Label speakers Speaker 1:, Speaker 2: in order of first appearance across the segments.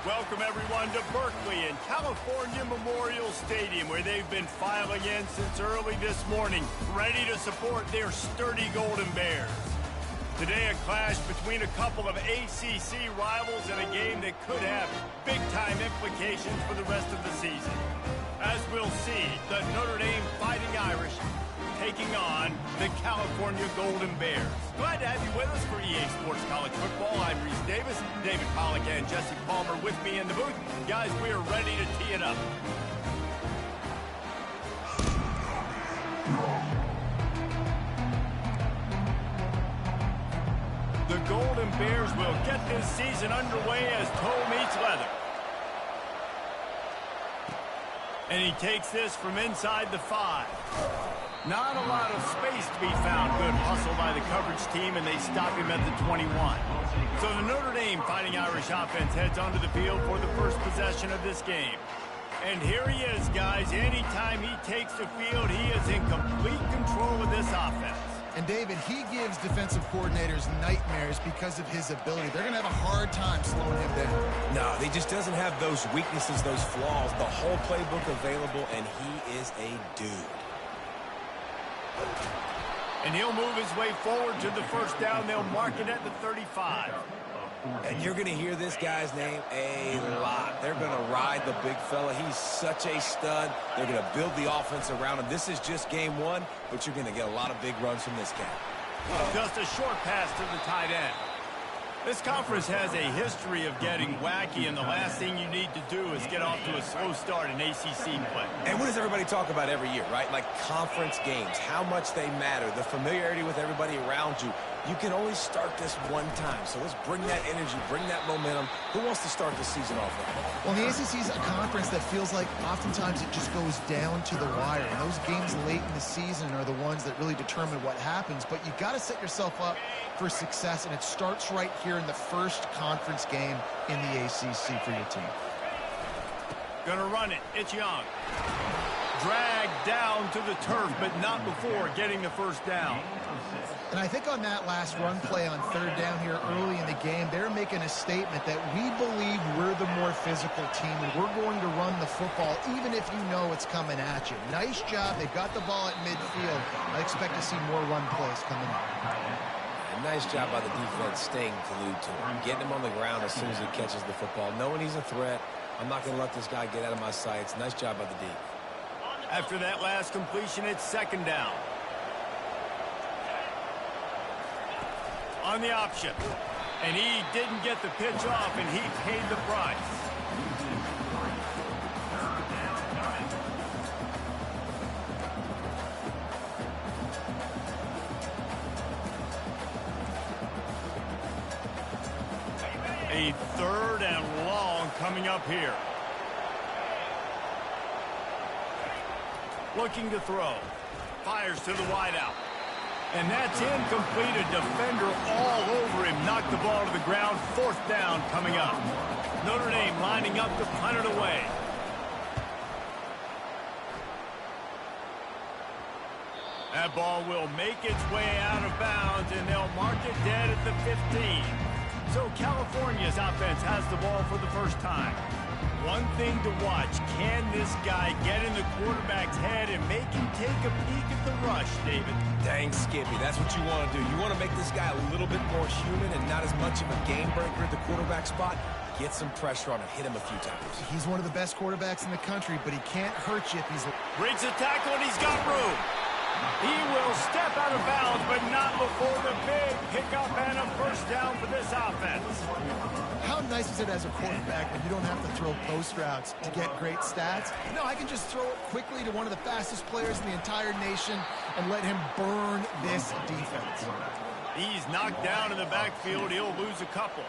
Speaker 1: Welcome, everyone, to Berkeley and California Memorial Stadium, where they've been filing in since early this morning, ready to support their sturdy Golden Bears. Today, a clash between a couple of ACC rivals in a game that could have big-time implications for the rest of the season. As we'll see, the Notre Dame Fighting Irish taking on the California Golden Bears. Glad to have you with us for EA Sports College Football. I'm Reese Davis, David Pollack and Jesse Palmer with me in the booth. Guys, we are ready to tee it up. The Golden Bears will get this season underway as toe meets leather. And he takes this from inside the 5. Not a lot of space to be found. Good hustle by the coverage team, and they stop him at the 21. So the Notre Dame Fighting Irish offense heads onto the field for the first possession of this game. And here he is, guys. Anytime he takes the field, he is in complete control of this offense.
Speaker 2: And, David, he gives defensive coordinators nightmares because of his ability. They're going to have a hard time slowing him down.
Speaker 3: No, he just doesn't have those weaknesses, those flaws, the whole playbook available, and he is a dude.
Speaker 1: And he'll move his way forward to the first down. They'll mark it at the 35.
Speaker 3: And you're going to hear this guy's name a lot. They're going to ride the big fella. He's such a stud. They're going to build the offense around him. This is just game one, but you're going to get a lot of big runs from this guy.
Speaker 1: Just a short pass to the tight end. This conference has a history of getting wacky, and the last thing you need to do is get off to a slow start in ACC play.
Speaker 3: And what does everybody talk about every year, right? Like conference games, how much they matter, the familiarity with everybody around you. You can only start this one time, so let's bring that energy, bring that momentum. Who wants to start the season off with that?
Speaker 2: Well, the ACC is a conference that feels like oftentimes it just goes down to the wire. And those games late in the season are the ones that really determine what happens. But you've got to set yourself up for success, and it starts right here in the first conference game in the ACC for your team.
Speaker 1: Gonna run it. It's Young. Dragged down to the turf, but not before getting the first down.
Speaker 2: And I think on that last run play on third down here early in the game, they're making a statement that we believe we're the more physical team and we're going to run the football even if you know it's coming at you. Nice job. They've got the ball at midfield. I expect to see more run plays coming up.
Speaker 3: A nice job by the defense staying glued to him, getting him on the ground as soon as he catches the football, knowing he's a threat. I'm not going to let this guy get out of my sights. Nice job by the D.
Speaker 1: After that last completion, it's second down. On the option. And he didn't get the pitch off, and he paid the price. A third and long coming up here. Looking to throw. Fires to the wideout. And that's incomplete. A defender all over him. Knocked the ball to the ground. Fourth down coming up. Notre Dame lining up to punt it away. That ball will make its way out of bounds, and they'll mark it dead at the 15. So California's offense has the ball for the first time. One thing to watch, can this guy get in the quarterback's head and make him take a peek at the rush, David?
Speaker 3: Dang, Skippy, that's what you want to do. You want to make this guy a little bit more human and not as much of a game breaker at the quarterback spot. Get some pressure on him, hit him a few times.
Speaker 2: He's one of the best quarterbacks in the country, but he can't hurt you if he's...
Speaker 1: Breaks a tackle, and he's got room. He will step out of bounds, but not before the big pickup and a first down for this offense.
Speaker 2: How nice is it as a quarterback when you don't have to throw post routes to get great stats? No, I can just throw it quickly to one of the fastest players in the entire nation and let him burn this defense.
Speaker 1: He's knocked down in the backfield. He'll lose a couple.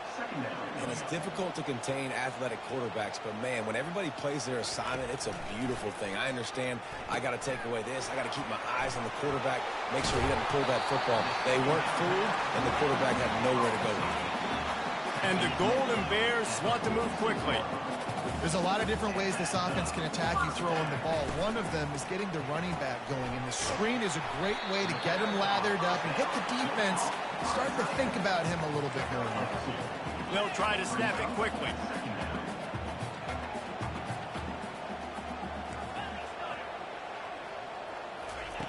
Speaker 3: And it's difficult to contain athletic quarterbacks, but, man, when everybody plays their assignment, it's a beautiful thing. I understand I got to take away this. I got to keep my eyes on the quarterback, make sure he doesn't pull that football. They weren't fooled, and the quarterback had nowhere to go.
Speaker 1: And the Golden Bears want to move quickly.
Speaker 2: There's a lot of different ways this offense can attack you throwing the ball. One of them is getting the running back going, and the screen is a great way to get him lathered up and get the defense start to think about him a little bit more.
Speaker 1: They'll try to snap it quickly.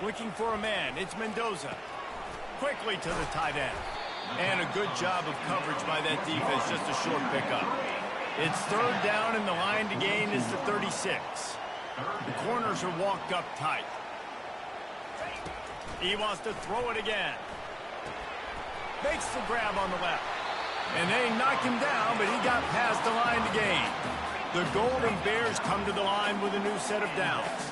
Speaker 1: Looking for a man. It's Mendoza. Quickly to the tight end. And a good job of coverage by that defense. Just a short pickup. It's third down, and the line to gain is the 36. The corners are walked up tight. He wants to throw it again. Makes the grab on the left. And they knocked him down, but he got past the line to gain. The Golden Bears come to the line with a new set of downs.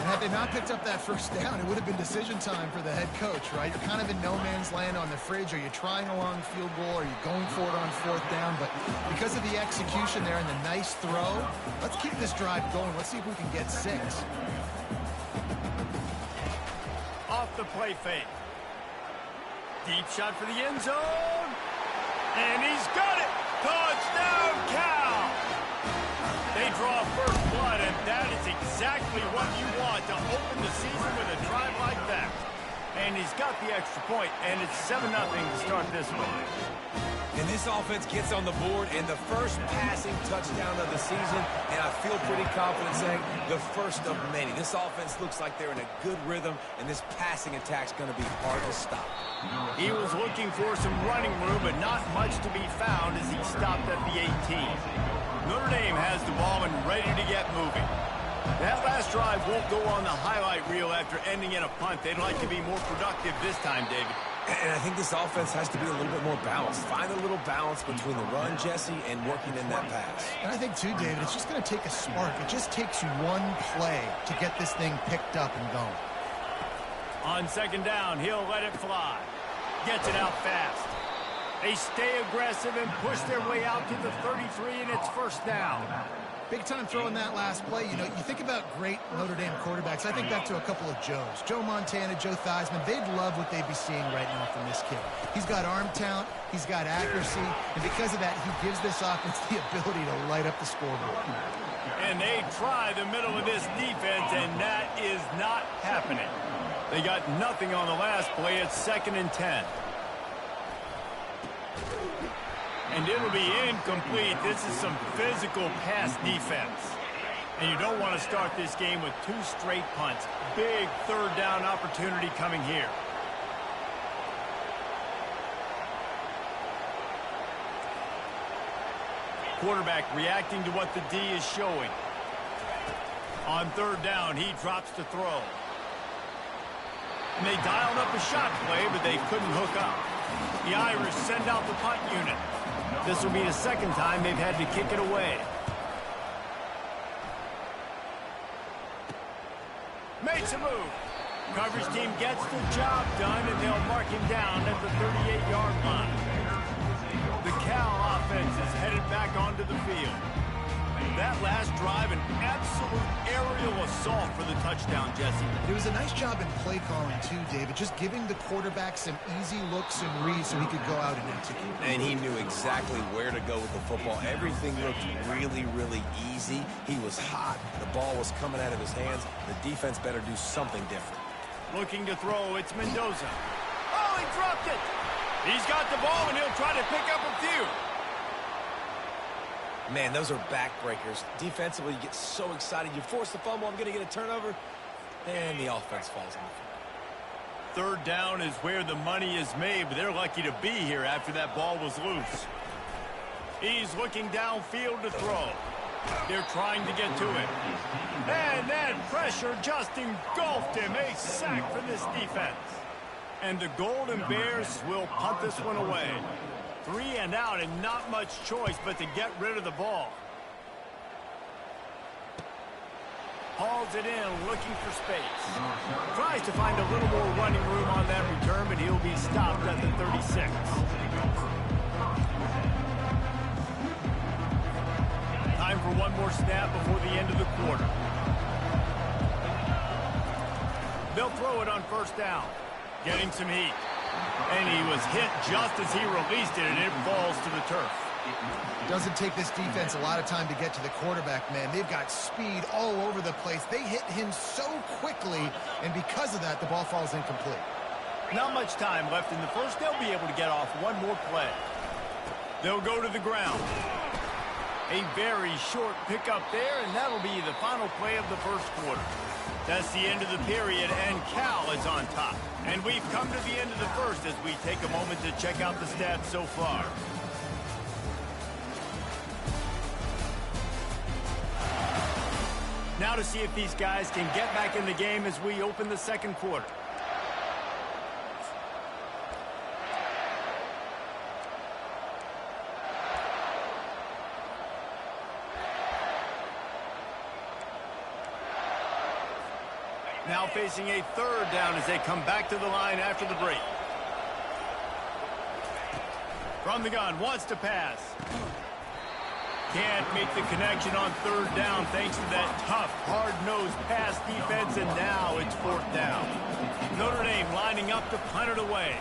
Speaker 2: And had they not picked up that first down, it would have been decision time for the head coach, right? You're kind of in no man's land on the fridge. Are you trying a long field goal? Are you going for it on fourth down? But because of the execution there and the nice throw, let's keep this drive going. Let's see if we can get 6.
Speaker 1: Off the play fake. Deep shot for the end zone. And he's got it. Touchdown, Cal. They draw first blood, and that is exactly what you want to open the season with a drive like that. And he's got the extra point, and it's 7-0 to start this one.
Speaker 3: And this offense gets on the board, and the first passing touchdown of the season, and I feel pretty confident saying the first of many. This offense looks like they're in a good rhythm, and this passing attack's going to be hard to stop.
Speaker 1: He was looking for some running room, but not much to be found as he stopped at the 18. Notre Dame has the ball and ready to get moving. That last drive won't go on the highlight reel after ending in a punt. They'd like to be more productive this time, David.
Speaker 3: And I think this offense has to be a little bit more balanced. Find a little balance between the run, Jesse, and working in that pass.
Speaker 2: And I think, too, David, it's just going to take a spark. It just takes one play to get this thing picked up and going.
Speaker 1: On second down, he'll let it fly. Gets it out fast. They stay aggressive and push their way out to the 33, and it's first down.
Speaker 2: Big time throw in that last play. You know, you think about great Notre Dame quarterbacks. I think back to a couple of Joes. Joe Montana, Joe Theismann. They'd love what they'd be seeing right now from this kid. He's got arm talent. He's got accuracy. And because of that, he gives this offense the ability to light up the scoreboard.
Speaker 1: And they try the middle of this defense, and that is not happening. They got nothing on the last play. It's 2nd and 10. And it'll be incomplete. This is some physical pass defense. And you don't want to start this game with 2 straight punts. Big third down opportunity coming here. Quarterback reacting to what the D is showing. On third down, he drops to throw. And they dialed up a shot play, but they couldn't hook up. The Irish send out the punt unit. This will be the second time they've had to kick it away. Makes a move. Coverage team gets the job done, and they'll mark him down at the 38-yard line. The Cal offense is headed back onto the field. That last drive, an absolute aerial assault for the touchdown, Jesse.
Speaker 2: It was a nice job in play calling, too, David. Just giving the quarterback some easy looks and reads so he could go out and execute.
Speaker 3: And he knew exactly where to go with the football. Everything looked really, really easy. He was hot. The ball was coming out of his hands. The defense better do something different.
Speaker 1: Looking to throw, it's Mendoza. Oh, he dropped it! He's got the ball, and he'll try to pick up a few.
Speaker 3: Man, those are backbreakers. Defensively, you get so excited. You force the fumble, I'm going to get a turnover, and the offense falls on the field.
Speaker 1: Third down is where the money is made, but they're lucky to be here after that ball was loose. He's looking downfield to throw. They're trying to get to him. And that pressure just engulfed him. A sack for this defense. And the Golden Bears will punt this one away. 3 and out, and not much choice but to get rid of the ball. Hauls it in, looking for space. Tries to find a little more running room on that return, but he'll be stopped at the 36. Time for one more snap before the end of the quarter. They'll throw it on first down. Getting some heat. And he was hit just as he released it, and it falls to the turf.
Speaker 2: Doesn't take this defense a lot of time to get to the quarterback, man. They've got speed all over the place. They hit him so quickly, and because of that, the ball falls incomplete.
Speaker 1: Not much time left in the first. They'll be able to get off one more play. They'll go to the ground. A very short pickup there, and that'll be the final play of the first quarter. That's the end of the period, and Cal is on top. And we've come to the end of the first as we take a moment to check out the stats so far. Now to see if these guys can get back in the game as we open the second quarter. Now facing a third down as they come back to the line after the break. From the gun, wants to pass. Can't make the connection on third down thanks to that tough, hard-nosed pass defense, and now it's fourth down. Notre Dame lining up to punt it away.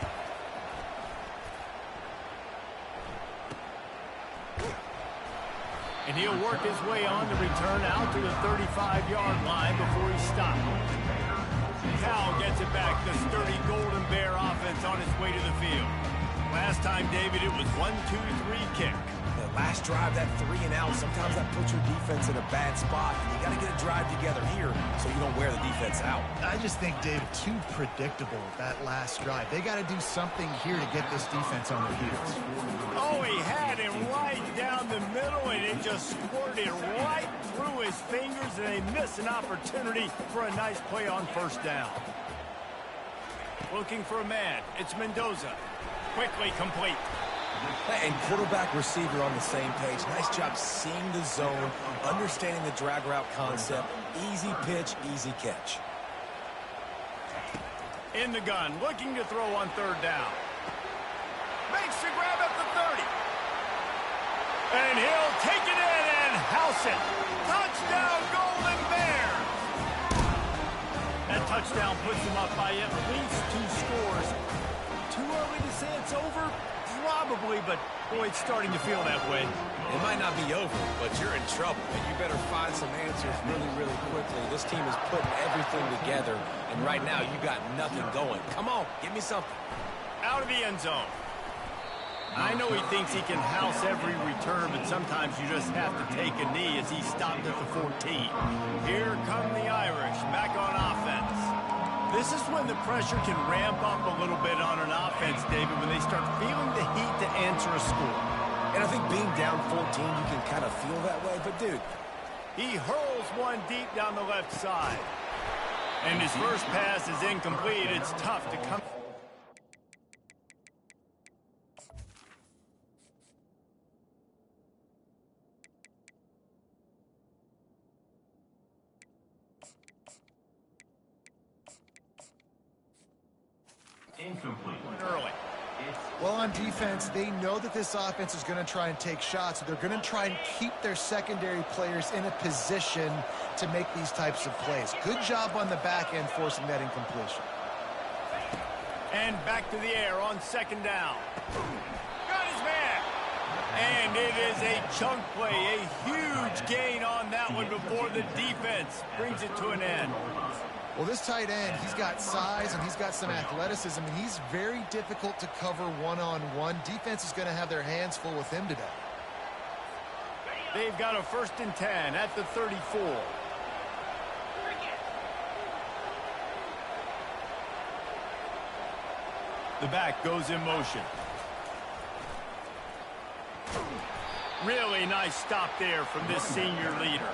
Speaker 1: And he'll work his way on to return out to the 35-yard line before he stopped. Cal gets it back. The sturdy Golden Bear offense on its way to the field. Last time, David, it was 1-2-3 kick.
Speaker 3: The last drive, that 3 and out, sometimes that puts your defense in a bad spot. And you got to get a drive together here so you don't wear the defense out.
Speaker 2: I just think, Dave, too predictable that last drive. They got to do something here to get this defense on their heels.
Speaker 1: Oh, he had him right down the middle, and it just squirted right through his fingers, and they miss an opportunity for a nice play on first down. Looking for a man. It's Mendoza. Quickly complete.
Speaker 3: And quarterback receiver on the same page. Nice job seeing the zone, understanding the drag route concept. Easy pitch, easy catch.
Speaker 1: In the gun, looking to throw on third down. Makes the grab at the 30. And he'll take it in and house it. Touchdown, Golden Bears! That touchdown puts them up by at least 2 scores. Too early to say it's over? Probably, but boy, it's starting to feel that way.
Speaker 3: It might not be over, but you're in trouble, and you better find some answers really, really quickly. This team is putting everything together, and right now you got nothing going. Come on, give me something.
Speaker 1: Out of the end zone. I know he thinks he can house every return, but sometimes you just have to take a knee as he stopped at the 14. Here come the Irish, back on offense. This is when the pressure can ramp up a little bit on an offense, David, when they start feeling the heat to answer a score.
Speaker 3: And I think being down 14, you can kind of feel that way, but dude.
Speaker 1: He hurls one deep down the left side. And his first pass is incomplete. It's tough to come. Incomplete. Early.
Speaker 2: Well, on defense, they know that this offense is going to try and take shots. So they're going to try and keep their secondary players in a position to make these types of plays. Good job on the back end forcing that incompletion.
Speaker 1: And back to the air on second down. Got his man. And it is a chunk play, a huge gain on that one before the defense brings it to an end.
Speaker 2: Well, this tight end, he's got size and he's got some athleticism, and he's very difficult to cover one-on-one. Defense is going to have their hands full with him today.
Speaker 1: They've got a 1st and 10 at the 34. The back goes in motion. Really nice stop there from this senior leader.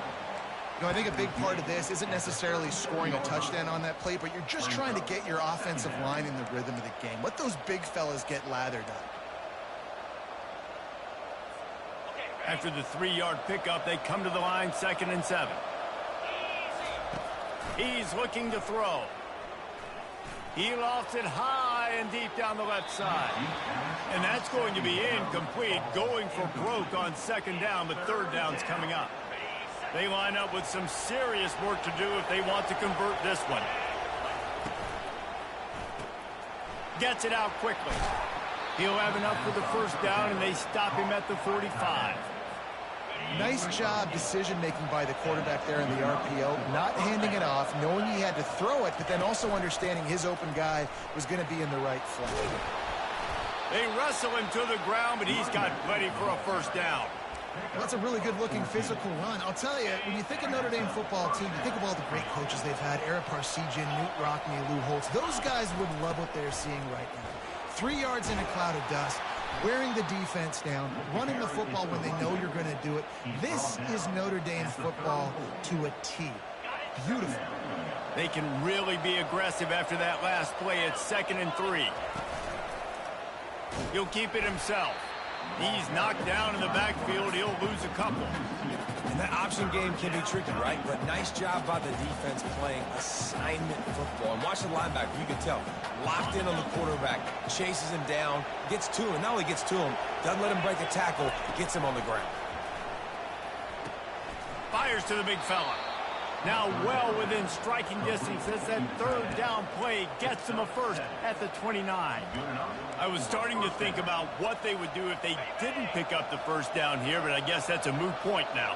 Speaker 2: You know, I think a big part of this isn't necessarily scoring a touchdown on that play, but you're just trying to get your offensive line in the rhythm of the game. Let those big fellas get lathered up.
Speaker 1: After the 3-yard pickup, they come to the line 2nd and 7. He's looking to throw. He lofts it high and deep down the left side. And that's going to be incomplete, going for broke on 2nd down, but 3rd down's coming up. They line up with some serious work to do if they want to convert this one. Gets it out quickly. He'll have enough for the 1st down, and they stop him at the 45.
Speaker 2: Nice job decision-making by the quarterback there in the RPO, not handing it off, knowing he had to throw it, but then also understanding his open guy was going to be in the right flat.
Speaker 1: They wrestle him to the ground, but he's got plenty for a 1st down.
Speaker 2: Well, that's a really good-looking physical run. I'll tell you, when you think of Notre Dame football team, you think of all the great coaches they've had, Ara Parseghian, Newt Rockne, Lou Holtz. Those guys would love what they're seeing right now. 3 yards in a cloud of dust, wearing the defense down, running the football when they know you're going to do it. This is Notre Dame football to a T. Beautiful.
Speaker 1: They can really be aggressive after that last play at 2nd and 3. He'll keep it himself. He's knocked down in the backfield. He'll lose a couple.
Speaker 3: And that option game can be tricky, right? But nice job by the defense playing assignment football. And watch the linebacker. You can tell. Locked in on the quarterback. Chases him down. Gets to him. Not only gets to him, doesn't let him break a tackle. Gets him on the ground.
Speaker 1: Fires to the big fella. Now well within striking distance as that 3rd down play gets them a first at the 29. I was starting to think about what they would do if they didn't pick up the first down here, but I guess that's a moot point now.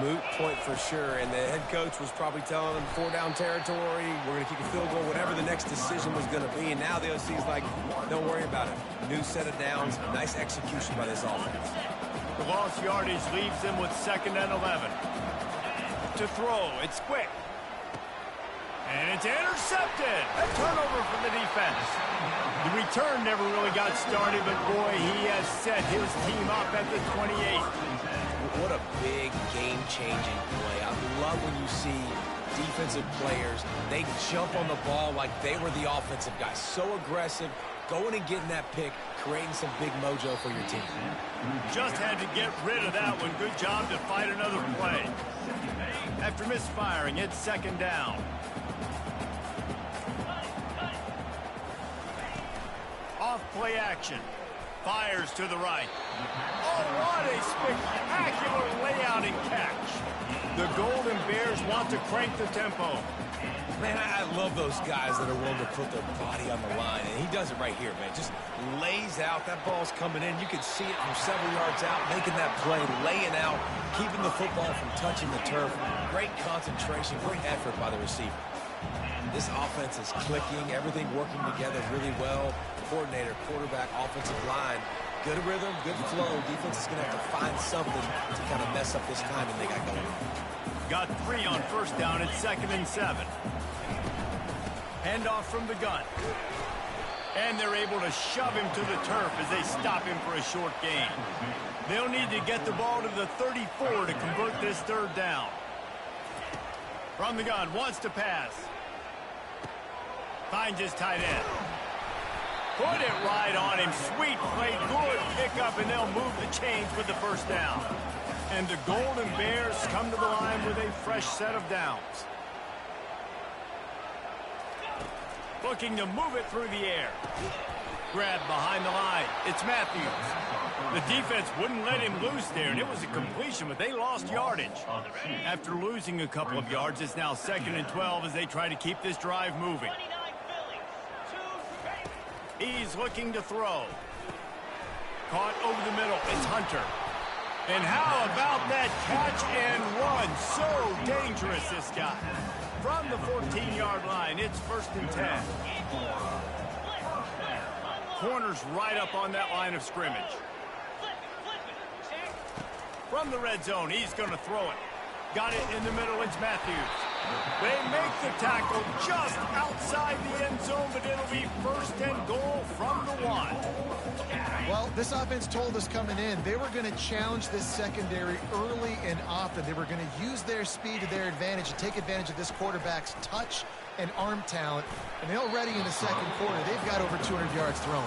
Speaker 3: Moot point for sure, and the head coach was probably telling them 4-down territory, we're going to kick a field goal, whatever the next decision was going to be, and now the OC's like, don't worry about it. New set of downs, nice execution by this offense.
Speaker 1: The lost yardage leaves them with 2nd and 11. To throw, it's quick. And it's intercepted. A turnover for the defense. The return never really got started, but boy, he has set his team up at the 28.
Speaker 3: What a big game-changing play. I love when you see defensive players, they jump on the ball like they were the offensive guys. So aggressive, going and getting that pick, creating some big mojo for your team.
Speaker 1: Just had to get rid of that one. Good job to fight another play. After misfiring, it's 2nd down. Off play action. Fires to the right. Oh, what a spectacular layout and catch. The Golden Bears want to crank the tempo.
Speaker 3: Man, I love those guys that are willing to put their body on the line, and he does it right here, man. Just lays out. That ball's coming in. You can see it from several yards out, making that play, laying out, keeping the football from touching the turf. Great concentration, great effort by the receiver. This offense is clicking, everything working together really well. Coordinator, quarterback, offensive line. Good rhythm, good flow. Defense is going to have to find something to kind of mess up this timing they got going on.
Speaker 1: Got 3 on 1st down at 2nd and 7. Handoff from the gun. And they're able to shove him to the turf as they stop him for a short gain. They'll need to get the ball to the 34 to convert this 3rd down. From the gun, wants to pass. Finds his tight end. Put it right on him. Sweet play, good pickup, and they'll move the chains with the 1st down. And the Golden Bears come to the line with a fresh set of downs. Looking to move it through the air. Grabbed behind the line. It's Matthews. The defense wouldn't let him loose there, and it was a completion, but they lost yardage. After losing a couple of yards, it's now 2nd and 12 as they try to keep this drive moving. He's looking to throw. Caught over the middle. It's Hunter. And how about that catch and run? So dangerous, this guy. From the 14-yard line, it's 1st and 10. Corner's right up on that line of scrimmage. From the red zone, he's going to throw it. Got it in the middle, it's Matthews. They make the tackle just outside the end zone, but it'll be 1st and goal from the 1.
Speaker 2: Well, this offense told us coming in they were going to challenge this secondary early and often. They were going to use their speed to their advantage and take advantage of this quarterback's touch and arm talent. And they're already in the 2nd quarter. They've got over 200 yards thrown.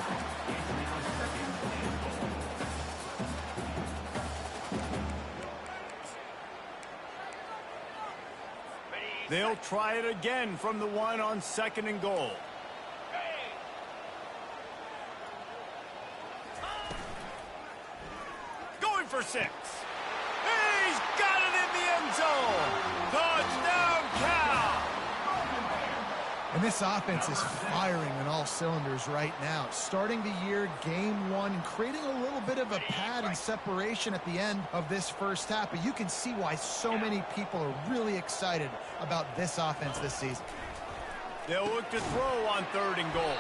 Speaker 1: They'll try it again from the 1 on 2nd and goal. Going for 6. He's got it in the end zone. Touchdown, Cal.
Speaker 2: And this offense is firing on all cylinders right now. Starting the year, game 1, and creating a little bit of a pad and separation at the end of this first half. But you can see why so many people are really excited about this offense this season.
Speaker 1: They'll look to throw on 3rd and goal.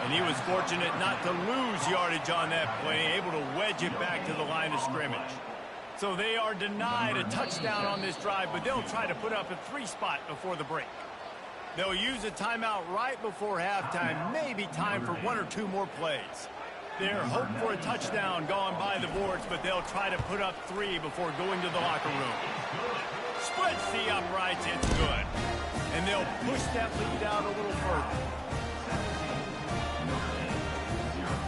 Speaker 1: And he was fortunate not to lose yardage on that play, able to wedge it back to the line of scrimmage. So they are denied a touchdown on this drive, but they'll try to put up a 3 spot before the break. They'll use a timeout right before halftime, maybe time for 1 or 2 more plays. They're hoping for a touchdown gone by the boards, but they'll try to put up 3 before going to the locker room. Splits the uprights, it's good. And they'll push that lead out a little further.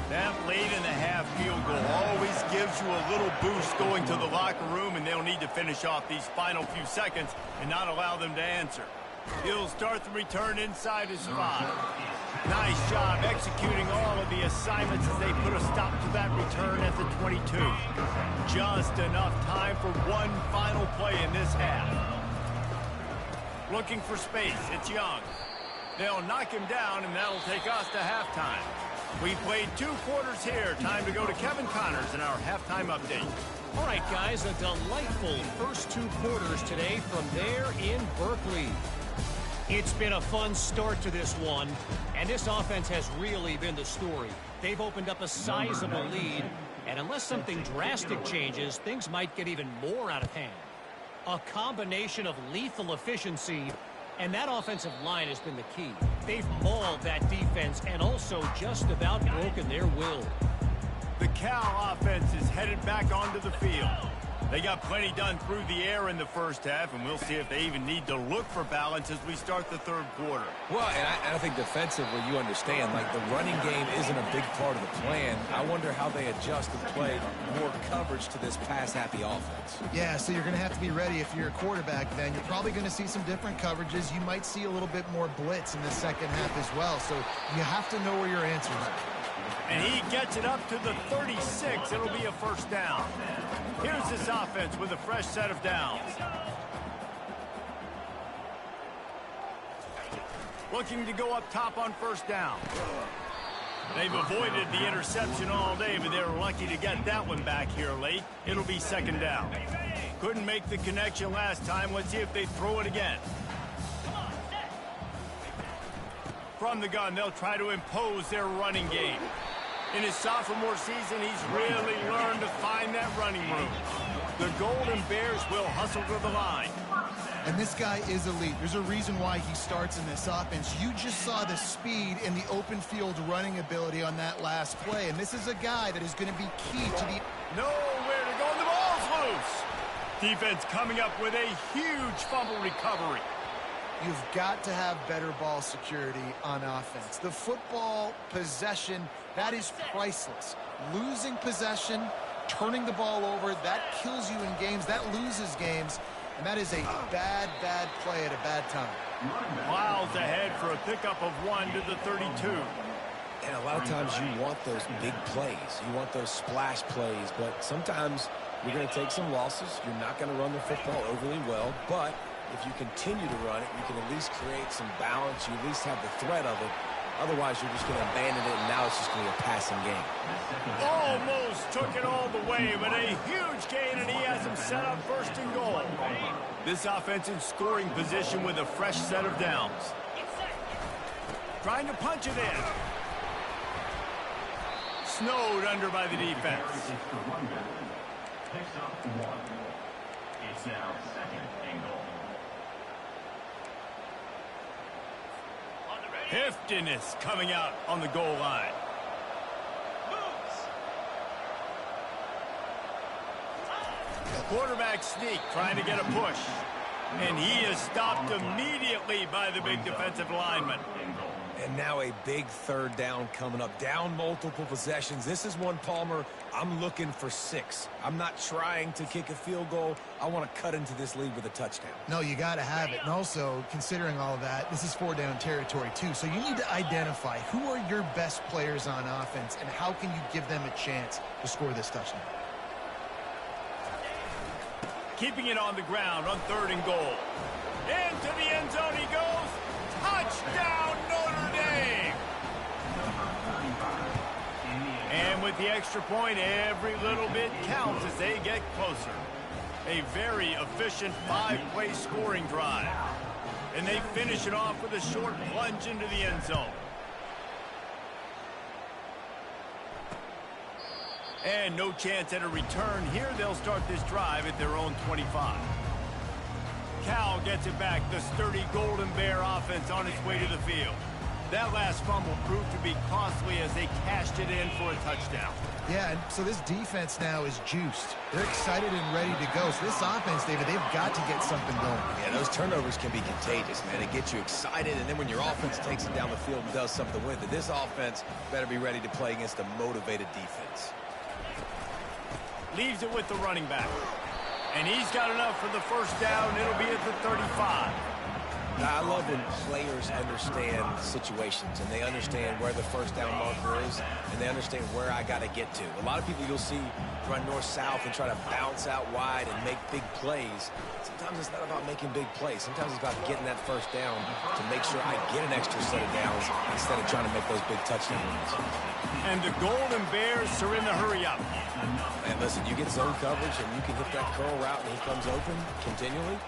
Speaker 1: That late-in-the-half field goal always gives you a little boost going to the locker room, and they'll need to finish off these final few seconds and not allow them to answer. He'll start the return inside his 5. Nice job executing all of the assignments as they put a stop to that return at the 22. Just enough time for one final play in this half. Looking for space, it's Young. They'll knock him down, and that'll take us to halftime. We played 2 quarters here. Time to go to Kevin Connors in our halftime update.
Speaker 4: All right, guys, a delightful first 2 quarters today from there in Berkeley. It's been a fun start to this one, and this offense has really been the story. They've opened up a sizable lead, and unless something drastic changes, things might get even more out of hand. A combination of lethal efficiency, and that offensive line has been the key. They've mauled that defense and also just about broken their will.
Speaker 1: The Cal offense is headed back onto the field. They got plenty done through the air in the first half, and we'll see if they even need to look for balance as we start the 3rd quarter.
Speaker 3: Well, and I think defensively, you understand, like, the running game isn't a big part of the plan. I wonder how they adjust and play more coverage to this pass-happy offense.
Speaker 2: Yeah, so you're going to have to be ready if you're a quarterback then. You're probably going to see some different coverages. You might see a little bit more blitz in the second half as well, so you have to know where your answers are.
Speaker 1: And he gets it up to the 36. It'll be a first down. Here's this offense with a fresh set of downs. Looking to go up top on first down. They've avoided the interception all day, but they were lucky to get that one back here late. It'll be second down. Couldn't make the connection last time. Let's see if they throw it again. From the gun, they'll try to impose their running game. In his sophomore season, he's really learned to find that running room. The Golden Bears will hustle to the line.
Speaker 2: And this guy is elite. There's a reason why he starts in this offense. You just saw the speed and the open field running ability on that last play. And this is a guy that is going to be key to the...
Speaker 1: Nowhere to go, and the ball's loose. Defense coming up with a huge fumble recovery.
Speaker 2: You've got to have better ball security on offense. The football possession, that is priceless. Losing possession, turning the ball over, that kills you in games, that loses games, and that is a bad, bad play at a bad time.
Speaker 1: Miles ahead for a pickup of 1 to the 32.
Speaker 3: And a lot of times you want those big plays. You want those splash plays, but sometimes you're going to take some losses. You're not going to run the football overly well, but if you continue to run it, you can at least create some balance. You at least have the threat of it. Otherwise, you're just going to abandon it, and now it's just going to be a passing game.
Speaker 1: Almost took it all the way, but a huge gain, and he has him set up first and goal. This offense in scoring position with a fresh set of downs. Trying to punch it in. Snowed under by the defense.
Speaker 5: Picks up 1. It's now 2nd and goal.
Speaker 1: Hifton is coming out on the goal line. Quarterback sneak trying to get a push. And he is stopped immediately by the big defensive lineman.
Speaker 3: And now a big 3rd down coming up. Down multiple possessions. This is one, Palmer, I'm looking for 6. I'm not trying to kick a field goal. I want to cut into this lead with a touchdown.
Speaker 2: No, you got to have it. And also, considering all of that, this is 4-down territory too. So you need to identify who are your best players on offense and how can you give them a chance to score this touchdown.
Speaker 1: Keeping it on the ground on 3rd and goal. Into the end zone he goes. Touchdown, Notre Dame! And with the extra point, every little bit counts as they get closer. A very efficient 5-play scoring drive. And they finish it off with a short plunge into the end zone. And no chance at a return here. They'll start this drive at their own 25. Cal gets it back. The sturdy Golden Bear offense on its way to the field. That last fumble proved to be costly as they cashed it in for a touchdown.
Speaker 2: Yeah, and so this defense now is juiced. They're excited and ready to go. So this offense, David, they've got to get something going.
Speaker 3: Yeah, those turnovers can be contagious, man. It gets you excited, and then when your offense takes it down the field and does something with it, this offense better be ready to play against a motivated defense.
Speaker 1: Leaves it with the running back. And he's got enough for the first down. It'll be at the 35.
Speaker 3: I love when players understand situations and they understand where the first down marker is and they understand where I got to get to. A lot of people you'll see run north-south and try to bounce out wide and make big plays. Sometimes it's not about making big plays. Sometimes it's about getting that first down to make sure I get an extra set of downs instead of trying to make those big touchdown runs.
Speaker 1: And the Golden Bears are in the hurry up.
Speaker 3: And listen, you get zone coverage and you can hit that curl route and he comes open continually.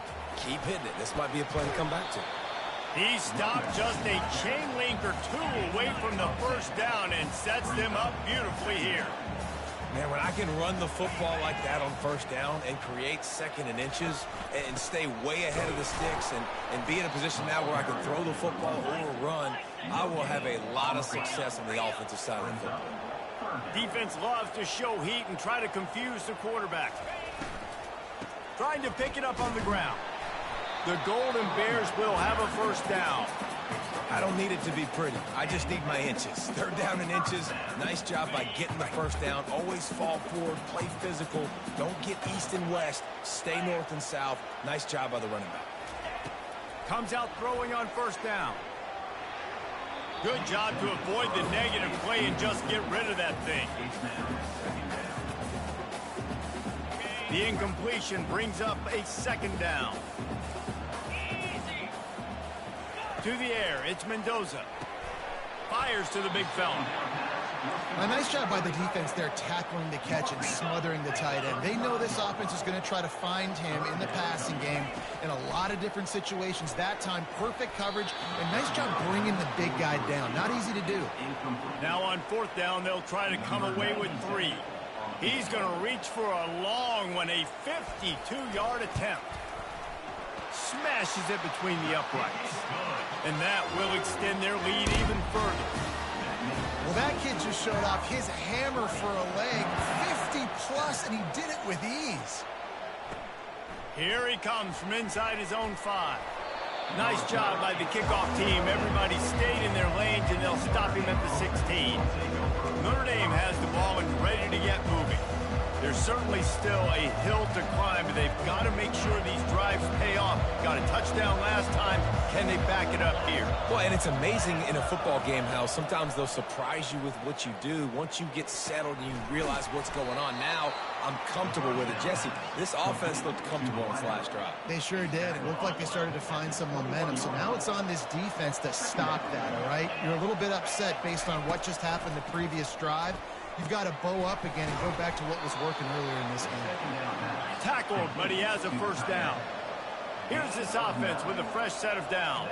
Speaker 3: Keep hitting it. This might be a play to come back to.
Speaker 1: He stopped just a chain link or two away from the first down and sets them up beautifully here.
Speaker 3: Man, when I can run the football like that on first down and create second and inches and stay way ahead of the sticks and be in a position now where I can throw the football or run, I will have a lot of success on the offensive side of the football.
Speaker 1: Defense loves to show heat and try to confuse the quarterback. Trying to pick it up on the ground. The Golden Bears will have a first down.
Speaker 3: I don't need it to be pretty. I just need my inches. Third down in inches. Nice job by getting the first down. Always fall forward, play physical. Don't get east and west. Stay north and south. Nice job by the running back.
Speaker 1: Comes out throwing on first down. Good job to avoid the negative play and just get rid of that thing. The incompletion brings up a second down. To the air, it's Mendoza. Fires to the big fella.
Speaker 2: A nice job by the defense there tackling the catch and smothering the tight end. They know this offense is going to try to find him in the passing game in a lot of different situations. That time, perfect coverage, and nice job bringing the big guy down. Not easy to do.
Speaker 1: Now on fourth down, they'll try to come away with 3. He's going to reach for a long one, a 52-yard attempt. Smashes it between the uprights. And that will extend their lead even further.
Speaker 2: Well, that kid just showed off his hammer for a leg, 50-plus, and he did it with ease.
Speaker 1: Here he comes from inside his own 5. Nice job by the kickoff team. Everybody stayed in their lanes, and they'll stop him at the 16. Notre Dame has the ball and ready to get moving. There's certainly still a hill to climb, but they've got to make sure these drives pay off. Got a touchdown last time. Can they back it up here?
Speaker 3: Well, and it's amazing in a football game how sometimes they'll surprise you with what you do. Once you get settled and you realize what's going on, now I'm comfortable with it. Jesse, this offense looked comfortable on its last drive.
Speaker 2: They sure did. It looked like they started to find some momentum. So now it's on this defense to stop that, all right? You're a little bit upset based on what just happened the previous drive. You've got to bow up again and go back to what was working earlier in this game.
Speaker 1: Tackled, but he has a first down. Here's this offense with a fresh set of downs.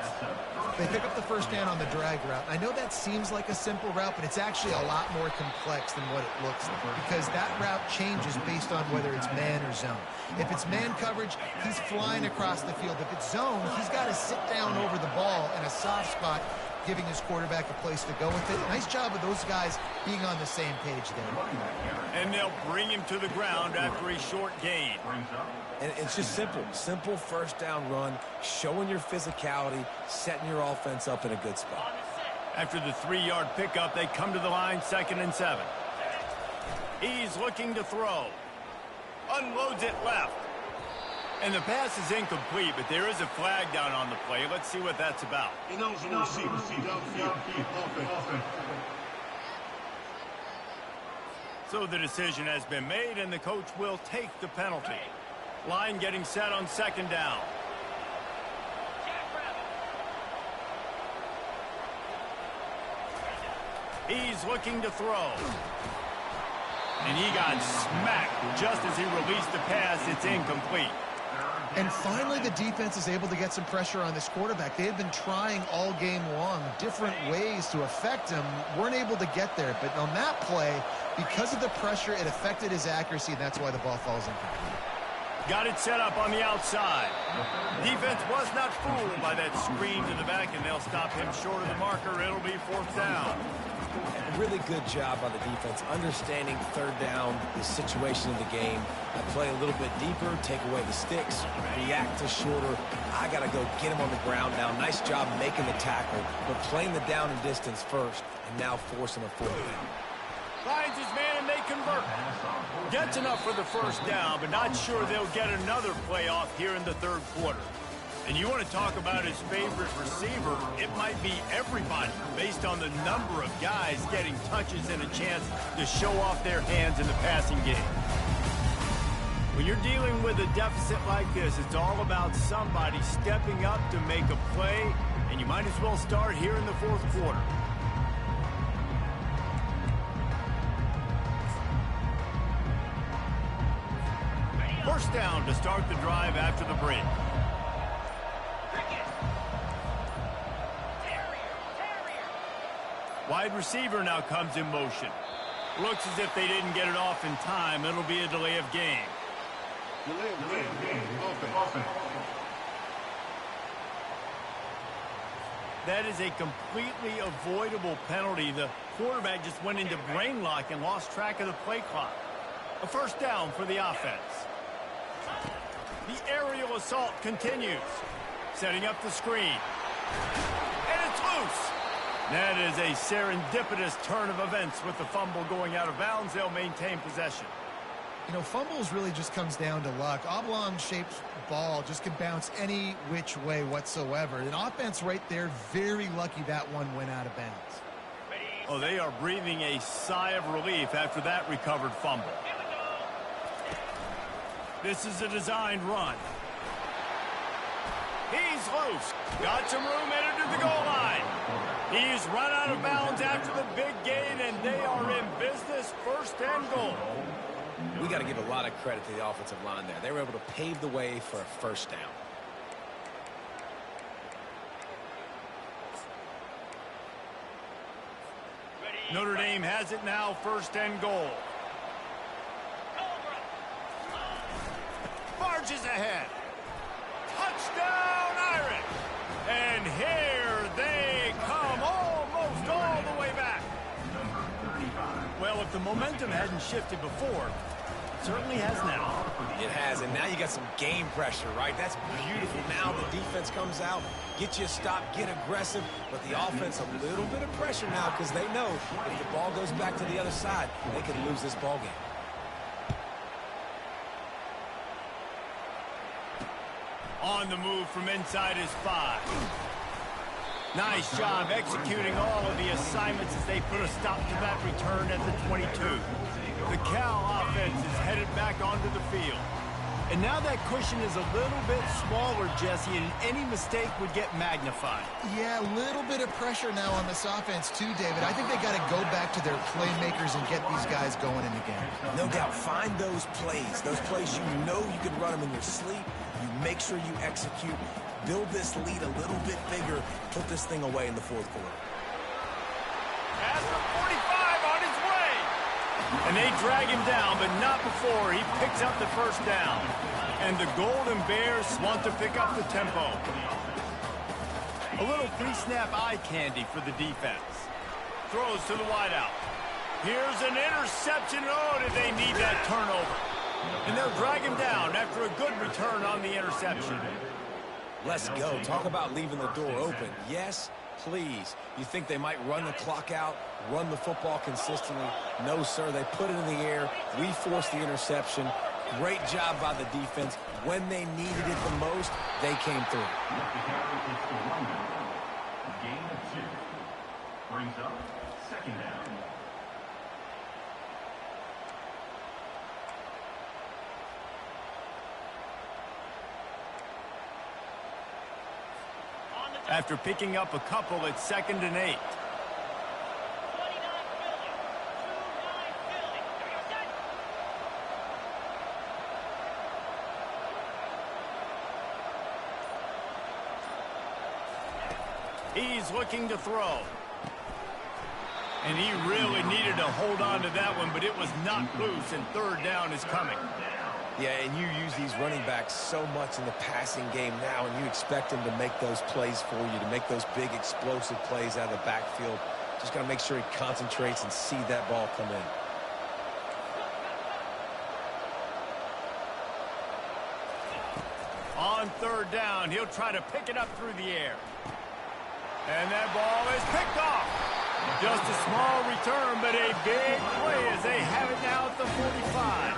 Speaker 2: They pick up the first down on the drag route. I know that seems like a simple route, but it's actually a lot more complex than what it looks like because that route changes based on whether it's man or zone. If it's man coverage, he's flying across the field. If it's zone, he's got to sit down over the ball in a soft spot, giving his quarterback a place to go with it. Nice job of those guys being on the same page there.
Speaker 1: And they'll bring him to the ground after a short gain.
Speaker 3: And it's just simple first down run, showing your physicality, setting your offense up in a good spot.
Speaker 1: After the 3-yard pickup, they come to the line, 2nd and 7. He's looking to throw. Unloads it left. And the pass is incomplete, but there is a flag down on the play. Let's see what that's about. So the decision has been made, and the coach will take the penalty. Line getting set on 2nd down. He's looking to throw. And he got smacked just as he released the pass. It's incomplete.
Speaker 2: And finally, the defense is able to get some pressure on this quarterback. They had been trying all game long different ways to affect him, weren't able to get there. But on that play, because of the pressure, it affected his accuracy, and that's why the ball falls incomplete.
Speaker 1: Got it set up on the outside. Defense was not fooled by that screen to the back, and they'll stop him short of the marker. It'll be 4th down.
Speaker 3: Really good job by the defense, understanding 3rd down, the situation of the game. I play a little bit deeper, take away the sticks, react to shorter. I got to go get him on the ground now. Nice job making the tackle, but playing the down and distance first, and now forcing a 4th down.
Speaker 1: Finds his man and they convert. Gets enough for the 1st down, but not sure they'll get another play off here in the 3rd quarter. And you want to talk about his favorite receiver, it might be everybody based on the number of guys getting touches and a chance to show off their hands in the passing game. When you're dealing with a deficit like this, it's all about somebody stepping up to make a play, and you might as well start here in the 4th quarter. First down to start the drive after the break. Wide receiver now comes in motion. Looks as if they didn't get it off in time. It'll be a delay of game. That is a completely avoidable penalty. The quarterback just went into brain lock and lost track of the play clock. A 1st down for the offense. The aerial assault continues. Setting up the screen. And it's loose. That is a serendipitous turn of events with the fumble going out of bounds. They'll maintain possession.
Speaker 2: You know, fumbles really just comes down to luck. Oblong-shaped ball just can bounce any which way whatsoever. An offense right there, very lucky that one went out of bounds.
Speaker 1: Oh, they are breathing a sigh of relief after that recovered fumble. This is a designed run. He's loose. Got some room headed to the goal line. He's run out of bounds after the big gain, and they are in business. 1st and goal.
Speaker 3: We got to give a lot of credit to the offensive line there. They were able to pave the way for a 1st down.
Speaker 1: Notre Dame has it now, 1st and goal. Marches ahead. Touchdown, Irish. And here they come, almost all the way back. Well, if the momentum hadn't shifted before, it certainly has now.
Speaker 3: It has, and now you got some game pressure, right? That's beautiful. Now the defense comes out, get you a stop, get aggressive, but the offense a little bit of pressure now because they know if the ball goes back to the other side, they could lose this ball game.
Speaker 1: On the move from inside his 5. Nice job executing all of the assignments as they put a stop to that return at the 22. The Cal offense is headed back onto the field. And now that cushion is a little bit smaller, Jesse, and any mistake would get magnified.
Speaker 2: Yeah, a little bit of pressure now on this offense too, David. I think they got to go back to their playmakers and get these guys going in the game.
Speaker 3: No doubt. Find those plays you know you can run them in your sleep. You make sure you execute. Build this lead a little bit bigger. Put this thing away in the 4th quarter.
Speaker 1: Pass for 45 on his way. And they drag him down, but not before he picks up the 1st down. And the Golden Bears want to pick up the tempo. A little pre-snap eye candy for the defense. Throws to the wideout. Here's an interception. Oh, did they need that turnover? And they'll drag him down after a good return on the interception.
Speaker 3: Let's go. Talk about leaving the door open. Yes, please. You think they might run the clock out, run the football consistently? No, sir. They put it in the air. We forced the interception. Great job by the defense. When they needed it the most, they came through.
Speaker 5: Gain of 2. Brings up 2nd down.
Speaker 1: After picking up a couple, it's 2nd and 8. He's looking to throw. And he really needed to hold on to that one, but it was not loose, and third down is coming.
Speaker 3: Yeah, and you use these running backs so much in the passing game now, and you expect them to make those plays for you, to make those big explosive plays out of the backfield. Just got to make sure he concentrates and see that ball come in.
Speaker 1: On third down, he'll try to pick it up through the air. And that ball is picked off. Just a small return, but a big play as they have it now at the 45.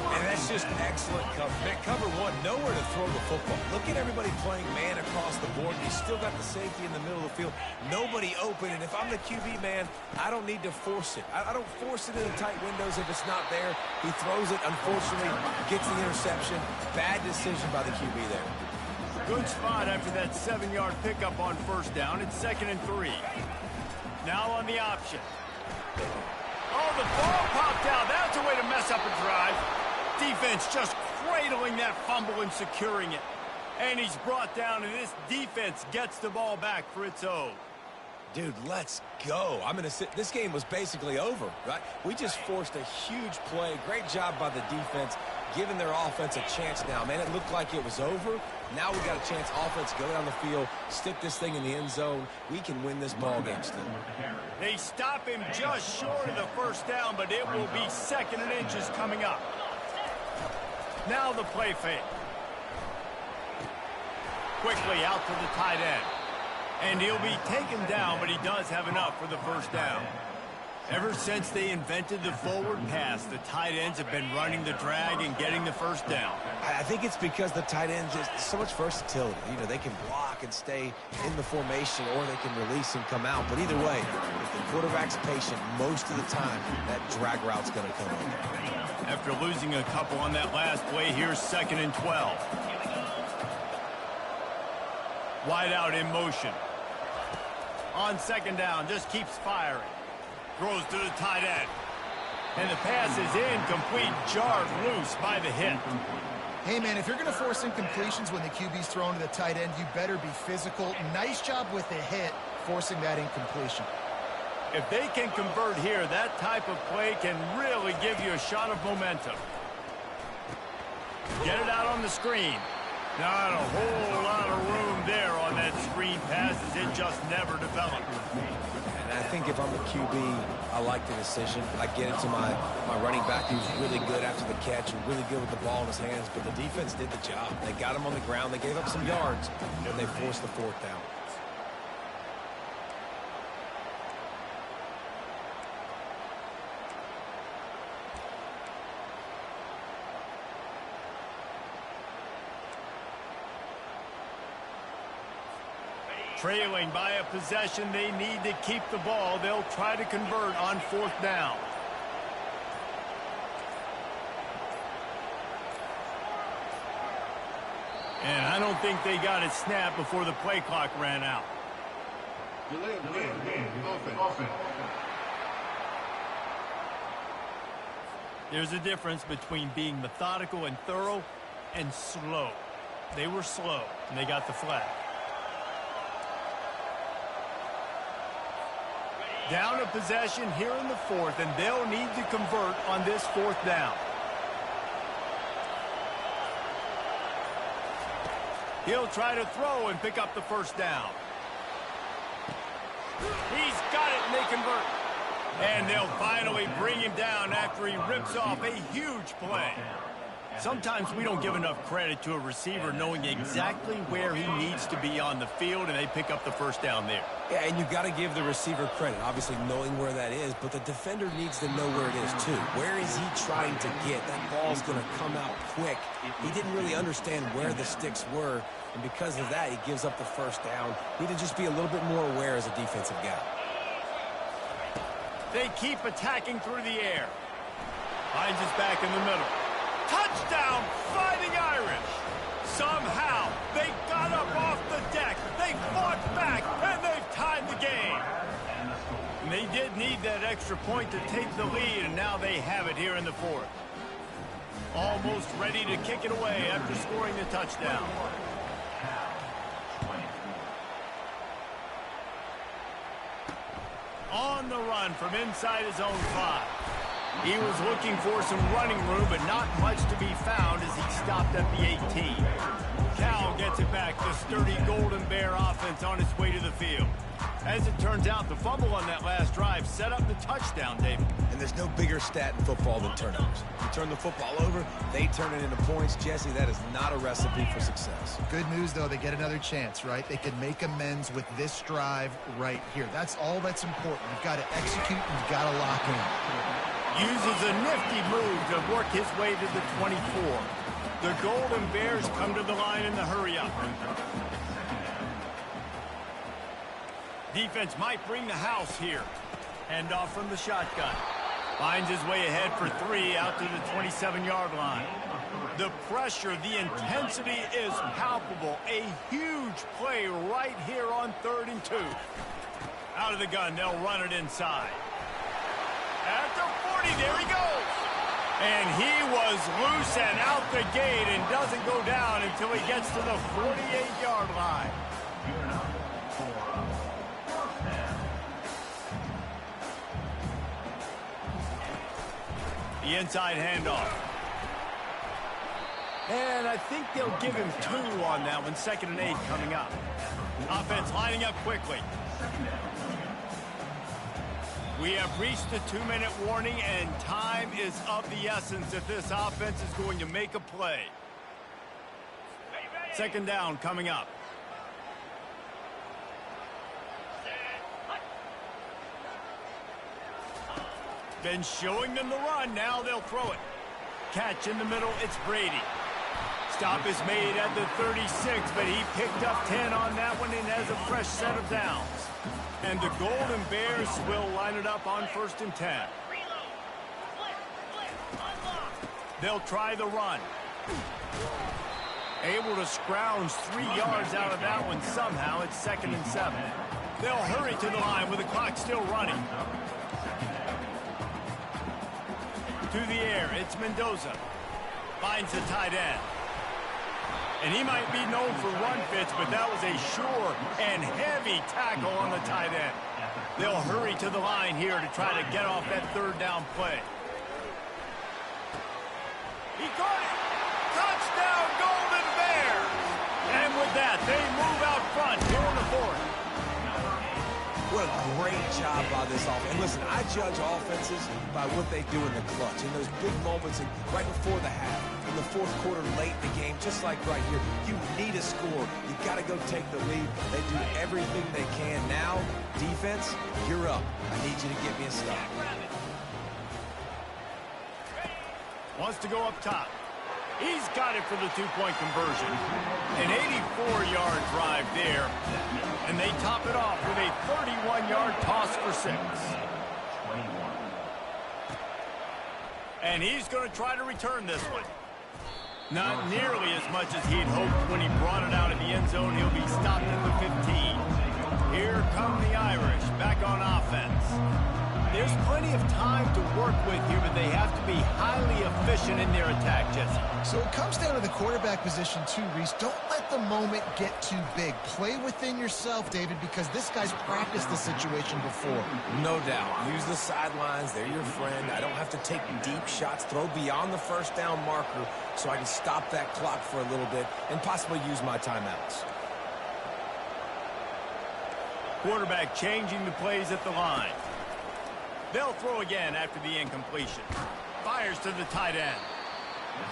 Speaker 3: And that's just excellent cover. Cover one, nowhere to throw the football. Look at everybody playing man across the board. You still got the safety in the middle of the field. Nobody open, and if I'm the QB, man, I don't need to force it. I don't force it in the tight windows if it's not there. He throws it, unfortunately, gets the interception. Bad decision by the QB there.
Speaker 1: Good spot after that 7-yard pickup on first down. It's 2nd and 3. Now on the option. Oh, the ball popped out. That's a way to mess up a drive. Defense just cradling that fumble and securing it. And he's brought down, and this defense gets the ball back for its own.
Speaker 3: Dude, let's go. I'm going to sit. This game was basically over, right? We just forced a huge play. Great job by the defense, giving their offense a chance now. Man, it looked like it was over. Now we got a chance. Offense, go down the field, stick this thing in the end zone. We can win this ball game still.
Speaker 1: They stop him just short of the first down, but it will be 2nd and inches coming up. Now the play fake. Quickly out to the tight end. And he'll be taken down, but he does have enough for the first down. Ever since they invented the forward pass, the tight ends have been running the drag and getting the first down.
Speaker 3: I think it's because the tight ends just so much versatility. You know, they can block and stay in the formation, or they can release and come out. But either way, if the quarterback's patient, most of the time, that drag route's going to come in.
Speaker 1: After losing a couple on that last play, here's 2nd and 12. Wide out in motion. On 2nd down, just keeps firing. Throws to the tight end. And the pass is incomplete, jarred loose by the hit.
Speaker 2: Hey, man, if you're going to force incompletions when the QB's thrown to the tight end, you better be physical. Nice job with the hit, forcing that incompletion.
Speaker 1: If they can convert here, that type of play can really give you a shot of momentum. Get it out on the screen. Not a whole lot of room there on that screen pass, as it just never developed.
Speaker 3: And I think if I'm the QB, I like the decision. I get it to my running back, who's really good after the catch and really good with the ball in his hands. But the defense did the job. They got him on the ground. They gave up some yards, and they forced the fourth down.
Speaker 1: Trailing by a possession, they need to keep the ball. They'll try to convert on 4th down. And I don't think they got it snapped before the play clock ran out. There's a difference between being methodical and thorough and slow. They were slow, and they got the flag. Down a possession here in the 4th, and they'll need to convert on this 4th down. He'll try to throw and pick up the first down. He's got it, and they convert. And they'll finally bring him down after he rips off a huge play. Sometimes we don't give enough credit to a receiver knowing exactly where he needs to be on the field, and they pick up the first down there.
Speaker 3: Yeah, and you've got to give the receiver credit, obviously knowing where that is, but the defender needs to know where it is too. Where is he trying to get? That ball's going to come out quick. He didn't really understand where the sticks were, and because of that, he gives up the first down. Need to just be a little bit more aware as a defensive guy.
Speaker 1: They keep attacking through the air. Finds his back in the middle. Touchdown, Fighting Irish! Somehow, they got up off the deck, they fought back, and they've tied the game. And they did need that extra point to take the lead, and now they have it here in the 4th. Almost ready to kick it away after scoring the touchdown. On the run from inside his own 5. He was looking for some running room, but not much to be found as he stopped at the 18. Cal gets it back. The sturdy Golden Bear offense on its way to the field. As it turns out, the fumble on that last drive set up the touchdown, David.
Speaker 3: And there's no bigger stat in football than turnovers. You turn the football over, they turn it into points. Jesse, that is not a recipe for success.
Speaker 2: Good news, though. They get another chance, right? They can make amends with this drive right here. That's all that's important. You've got to execute and you've got to lock in.
Speaker 1: Uses a nifty move to work his way to the 24. The Golden Bears come to the line in the hurry-up. Defense might bring the house here. Handoff from the shotgun. Finds his way ahead for 3 out to the 27-yard line. The pressure, the intensity is palpable. A huge play right here on 3rd and 2. Out of the gun, they'll run it inside. At the 40, there he goes. And he was loose and out the gate and doesn't go down until he gets to the 48-yard line. The inside handoff. And I think they'll give him 2 on that one. 2nd and 8 coming up. Offense lining up quickly. We have reached the 2-minute warning, and time is of the essence if this offense is going to make a play. 2nd down coming up. Been showing them the run. Now they'll throw it. Catch in the middle. It's Brady. Stop is made at the 36, but he picked up 10 on that one and has a fresh set of downs. And the Golden Bears will line it up on 1st and 10. They'll try the run. Able to scrounge 3 yards out of that one somehow. It's 2nd and 7. They'll hurry to the line with the clock still running. To the air, it's Mendoza. Finds the tight end. And he might be known for run fits, but that was a sure and heavy tackle on the tight end. They'll hurry to the line here to try to get off that 3rd down play. He caught it! Touchdown, Golden Bears! And with that, they move out front here in the 4th.
Speaker 3: What a great job by this offense. And listen, I judge offenses by what they do in the clutch. In those big moments right before the half, in the 4th quarter, late in the game, just like right here, you need a score. You got to go take the lead. They do everything they can. Now, defense, you're up. I need you to get me a stop.
Speaker 1: Wants to go up top. He's got it for the 2-point conversion. An 84-yard drive there. And they top it off with a 31-yard toss for 6. And he's going to try to return this one. Not nearly as much as he'd hoped when he brought it out of the end zone. He'll be stopped at the 15. Here come the Irish back on offense. There's plenty of time to work with here, but they have to be highly efficient in their attack, Jesse.
Speaker 2: So it comes down to the quarterback position too, Reese. Don't let the moment get too big. Play within yourself, David, because this guy's practiced the situation before.
Speaker 3: No doubt. Use the sidelines. They're your friend. I don't have to take deep shots. Throw beyond the 1st down marker so I can stop that clock for a little bit and possibly use my timeouts.
Speaker 1: Quarterback changing the plays at the line. They'll throw again after the incompletion. Fires to the tight end.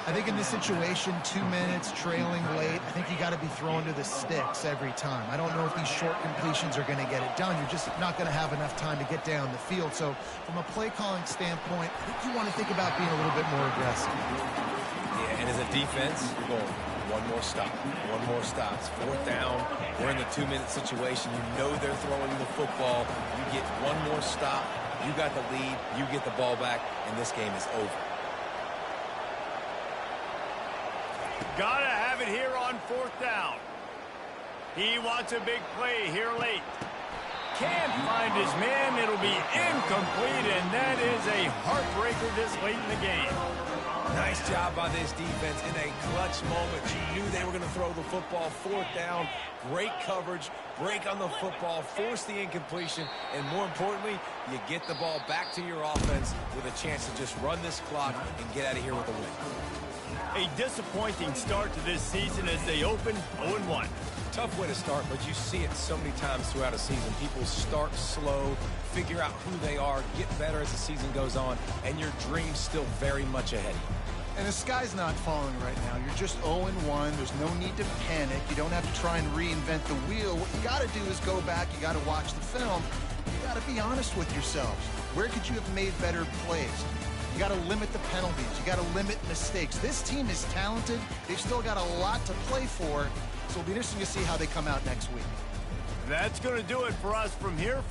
Speaker 2: I think in this situation, 2 minutes, trailing late, I think you got to be throwing to the sticks every time. I don't know if these short completions are going to get it done. You're just not going to have enough time to get down the field. So from a play calling standpoint, I think you want to think about being a little bit more aggressive.
Speaker 3: Yeah, and as a defense, you're going one more stop. One more stop. It's 4th down. We're in the 2-minute situation. You know they're throwing the football. You get one more stop. You got the lead. You get the ball back, and this game is over.
Speaker 1: Gotta have it here on 4th down. He wants a big play here late. Can't find his man. It'll be incomplete, and that is a heartbreaker this late in the game.
Speaker 3: Nice job by this defense in a clutch moment. You knew they were going to throw the football. 4th down. Great coverage. break on the football, force the incompletion, and more importantly, you get the ball back to your offense with a chance to just run this clock and get out of here with a win.
Speaker 1: A disappointing start to this season as they open 0-1.
Speaker 3: Tough way to start, but you see it so many times throughout a season. People start slow, figure out who they are, get better as the season goes on, and your dream's still very much ahead of you.
Speaker 2: And the sky's not falling right now. You're just 0-1. There's no need to panic. You don't have to try and reinvent the wheel. What you got to do is go back. You got to watch the film. You got to be honest with yourselves. Where could you have made better plays? You got to limit the penalties. You got to limit mistakes. This team is talented. They've still got a lot to play for. So it'll be interesting to see how they come out next week.
Speaker 1: That's going to do it for us from here.